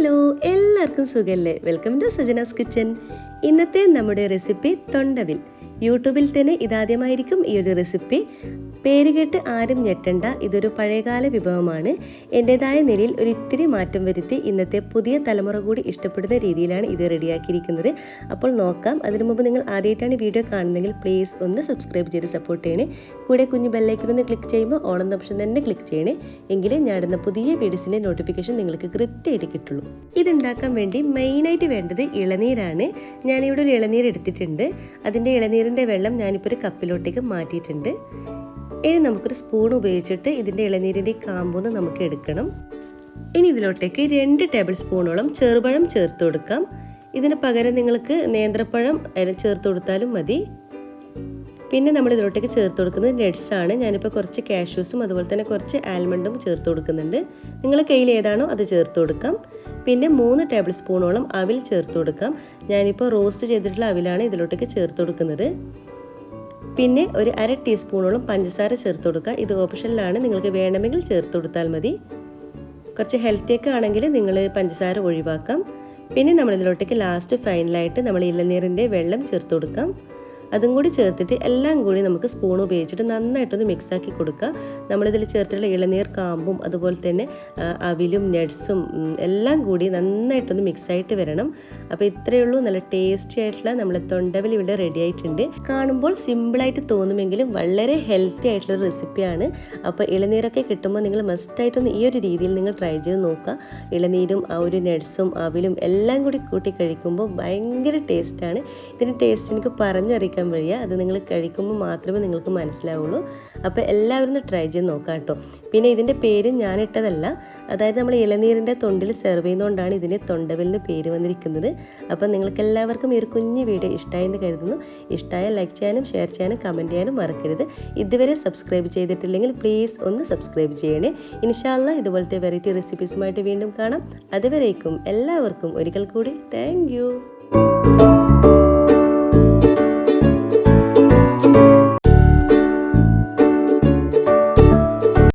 Hello, എല്ലാവർക്കും സുഖല്ലേ? Welcome to Sajana's kitchen. ഇന്നത്തെ നമ്മുടെ റെസിപ്പി തൊണ്ടവിൽ. യൂട്യൂബിൽ തന്നെ ഇതാദ്യമായിരിക്കും ഈ ഒരു റെസിപ്പി. പേര് കേട്ട് ആരും ഞെട്ടണ്ട, ഇതൊരു പഴയകാല വിഭവമാണ്. എൻ്റെതായ നിലയിൽ ഒരു ഇത്തിരി മാറ്റം വരുത്തി ഇന്നത്തെ പുതിയ തലമുറ കൂടി ഇഷ്ടപ്പെടുന്ന രീതിയിലാണ് ഇത് റെഡിയാക്കിയിരിക്കുന്നത്. അപ്പോൾ നോക്കാം. അതിനു മുമ്പ് നിങ്ങൾ ആദ്യമായിട്ടാണ് വീഡിയോ കാണുന്നതെങ്കിൽ പ്ലീസ് ഒന്ന് സബ്സ്ക്രൈബ് ചെയ്ത് സപ്പോർട്ട് ചെയ്യണേ. കൂടെ കുഞ്ഞു ബെല്ലൈക്കനൊന്ന് ക്ലിക്ക് ചെയ്യുമ്പോൾ ഓൾ എന്ന ഓപ്ഷൻ തന്നെ ക്ലിക്ക് ചെയ്യണേ. എങ്കിലേ ഞാൻ ഇടുന്ന പുതിയ വീഡിയോസിൻ്റെ നോട്ടിഫിക്കേഷൻ നിങ്ങൾക്ക് കൃത്യമായിട്ട് കിട്ടുള്ളൂ. ഇതുണ്ടാക്കാൻ വേണ്ടി മെയിനായിട്ട് വേണ്ടത് ഇളനീരാണ്. ഞാനിവിടെ ഒരു ഇളനീർ എടുത്തിട്ടുണ്ട്. അതിൻ്റെ ഇളനീരിൻ്റെ വെള്ളം ഞാനിപ്പോൾ ഒരു കപ്പിലോട്ടേക്ക് മാറ്റിയിട്ടുണ്ട്. ഇനി നമുക്കൊരു സ്പൂൺ ഉപയോഗിച്ചിട്ട് ഇതിൻ്റെ ഇളനീരിൻ്റെ കാമ്പൊന്ന് നമുക്ക് എടുക്കണം. ഇനി ഇതിലോട്ടേക്ക് 2 ടേബിൾ സ്പൂണോളം ചെറുപഴം ചേർത്ത് കൊടുക്കാം. ഇതിന് പകരം നിങ്ങൾക്ക് നേന്ത്രപ്പഴം ചേർത്ത് കൊടുത്താലും മതി. പിന്നെ നമ്മൾ ഇതിലോട്ടേക്ക് ചേർത്ത് കൊടുക്കുന്നത് നട്ട്സാണ്. ഞാനിപ്പോൾ കുറച്ച് കാഷ്യൂസും അതുപോലെ തന്നെ കുറച്ച് ആൽമണ്ടും ചേർത്ത് കൊടുക്കുന്നുണ്ട്. നിങ്ങളുടെ കയ്യിൽ ഏതാണോ അത് ചേർത്ത് കൊടുക്കാം. പിന്നെ 3 ടേബിൾ സ്പൂണോളം അവിൽ ചേർത്ത് കൊടുക്കാം. ഞാനിപ്പോൾ റോസ്റ്റ് ചെയ്തിട്ടുള്ള അവിലാണ് ഇതിലോട്ടേക്ക് ചേർത്ത് കൊടുക്കുന്നത്. പിന്നെ ഒരു 1/2 ടീസ്പൂണോളം പഞ്ചസാര ചേർത്ത് കൊടുക്കുക. ഇത് ഓപ്ഷനിലാണ്, നിങ്ങൾക്ക് വേണമെങ്കിൽ ചേർത്ത് കൊടുത്താൽ മതി. കുറച്ച് ഹെൽത്തിയൊക്കെ ആണെങ്കിൽ നിങ്ങൾ പഞ്ചസാര ഒഴിവാക്കാം. പിന്നെ നമ്മളിതിലോട്ടേക്ക് ലാസ്റ്റ് ഫൈനലായിട്ട് നമ്മൾ ഇളനീരിൻ്റെ വെള്ളം ചേർത്ത് കൊടുക്കാം. അതും കൂടി ചേർത്തിട്ട് എല്ലാം കൂടി നമുക്ക് സ്പൂൺ ഉപയോഗിച്ചിട്ട് നന്നായിട്ടൊന്ന് മിക്സാക്കി കൊടുക്കുക. നമ്മളിതിൽ ചേർത്തിട്ടുള്ള ഇളനീർ കാമ്പും അതുപോലെ തന്നെ അവിലും നട്ട്സും എല്ലാം കൂടി നന്നായിട്ടൊന്ന് മിക്സായിട്ട് വരണം. അപ്പോൾ ഇത്രയേ ഉള്ളൂ. നല്ല ടേസ്റ്റി ആയിട്ടുള്ള നമ്മളെ തൊണ്ടവിൽ ഇവിടെ റെഡി ആയിട്ടുണ്ട്. കാണുമ്പോൾ സിമ്പിളായിട്ട് തോന്നുമെങ്കിലും വളരെ ഹെൽത്തി ആയിട്ടുള്ള റെസിപ്പിയാണ്. അപ്പോൾ ഇളനീരൊക്കെ കിട്ടുമ്പോൾ നിങ്ങൾ മസ്റ്റായിട്ടൊന്ന് ഈ ഒരു രീതിയിൽ നിങ്ങൾ ട്രൈ ചെയ്ത് നോക്കുക. ഇളനീരും ആ ഒരു നട്ട്സും അവിലും എല്ലാം കൂടി കൂട്ടി കഴിക്കുമ്പോൾ ഭയങ്കര ടേസ്റ്റാണ്. ഇതിൻ്റെ ടേസ്റ്റ് എനിക്ക് പറഞ്ഞറിയിക്കാൻ വഴിയാ. അത് നിങ്ങൾ കഴിക്കുമ്പോൾ മാത്രമേ നിങ്ങൾക്ക് മനസ്സിലാവുള്ളൂ. അപ്പോൾ എല്ലാവരും ഒന്ന് ട്രൈ ചെയ്ത് നോക്കാം കേട്ടോ. പിന്നെ ഇതിൻ്റെ പേര് ഞാനിട്ടതല്ല, അതായത് നമ്മൾ ഇളനീരിൻ്റെ തൊണ്ടിൽ സെർവ് ചെയ്യുന്നതുകൊണ്ടാണ് ഇതിന് തൊണ്ടവിലിന് പേര് വന്നിരിക്കുന്നത്. അപ്പോൾ നിങ്ങൾക്ക് എല്ലാവർക്കും ഈ ഒരു കുഞ്ഞു വീഡിയോ ഇഷ്ടമായെന്ന് കരുതുന്നു. ഇഷ്ടമായ ലൈക്ക് ചെയ്യാനും ഷെയർ ചെയ്യാനും കമൻറ്റ് ചെയ്യാനും മറക്കരുത്. ഇതുവരെ സബ്സ്ക്രൈബ് ചെയ്തിട്ടില്ലെങ്കിൽ പ്ലീസ് ഒന്ന് സബ്സ്ക്രൈബ് ചെയ്യണേ. ഇൻഷാ അല്ലാഹ് ഇതുപോലത്തെ വെറൈറ്റി റെസിപ്പീസുമായിട്ട് വീണ്ടും കാണാം. അതുവരേക്കും എല്ലാവർക്കും ഒരിക്കൽ കൂടി താങ്ക് യു.